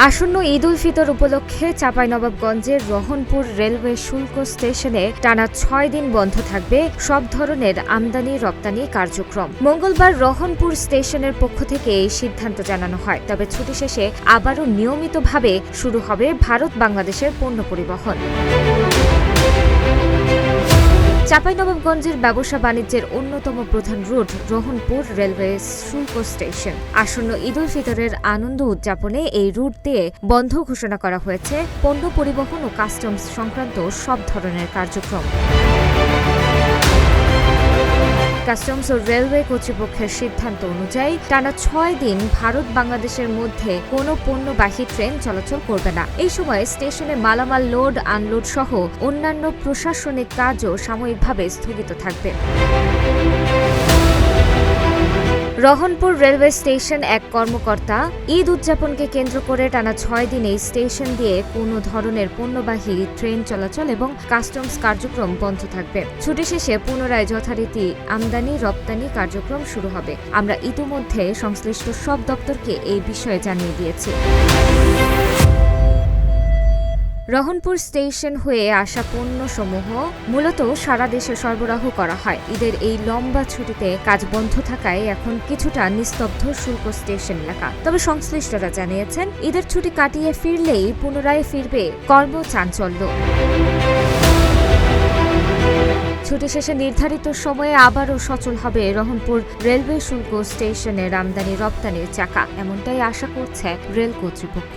আসন্ন ঈদ উল ফিতর উপলক্ষে চাঁপাইনবাবগঞ্জের রহনপুর রেলওয়ে শুল্ক স্টেশনে টানা ৬ দিন বন্ধ থাকবে সব ধরনের আমদানি রপ্তানি কার্যক্রম। মঙ্গলবার রহনপুর স্টেশনের পক্ষ থেকে এই সিদ্ধান্ত জানানো হয়। তবে ছুটি শেষে আবারও নিয়মিতভাবে শুরু হবে ভারত বাংলাদেশের পণ্য পরিবহন। চাঁপাইনবাবগঞ্জের ব্যবসা বাণিজ্যের অন্যতম প্রধান রুট রহনপুর রেলওয়ে শুল্ক স্টেশন। আসন্ন ঈদ উল ফিতরের আনন্দ উদযাপনে এই রুট দিয়ে বন্ধ ঘোষণা করা হয়েছে পণ্য পরিবহন ও কাস্টমস সংক্রান্ত সব ধরনের কার্যক্রম। কাস্টমস ও রেলওয়ে কর্তৃপক্ষের সিদ্ধান্ত অনুযায়ী টানা ৬ দিন ভারত বাংলাদেশের মধ্যে কোনো পণ্যবাহী ট্রেন চলাচল করবে না। এই সময় স্টেশনে মালামাল লোড আনলোড সহ অন্যান্য প্রশাসনিক কাজও সাময়িকভাবে স্থগিত থাকবে। রহনপুর রেলওয়ে স্টেশন এক কর্মকর্তা ঈদ উদযাপনকে কেন্দ্র করে টানা ৬ দিন এই স্টেশন দিয়ে কোনো ধরনের পণ্যবাহী ট্রেন চলাচল এবং কাস্টমস কার্যক্রম বন্ধ থাকবে। ছুটি শেষে পুনরায় যথারীতি আমদানি রপ্তানি কার্যক্রম শুরু হবে। আমরা ইতিমধ্যে সংশ্লিষ্ট সব দপ্তরকে এই বিষয়ে জানিয়ে দিয়েছি। রহনপুর স্টেশন হয়ে আসা পণ্যসমূহ মূলত সারা দেশে সরবরাহ করা হয়। ঈদের এই লম্বা ছুটিতে কাজ বন্ধ থাকায় এখন কিছুটা নিস্তব্ধ শুল্ক স্টেশন এলাকা। তবে সংশ্লিষ্টরা জানিয়েছেন, ঈদের ছুটি কাটিয়ে ফিরলেই পুনরায় ফিরবে কর্মচাঞ্চল্য। ছুটি শেষে নির্ধারিত সময়ে আবারও সচল হবে রহনপুর রেলওয়ে শুল্ক স্টেশনের আমদানি রপ্তানির চাকা, এমনটাই আশা করছে রেল কর্তৃপক্ষ।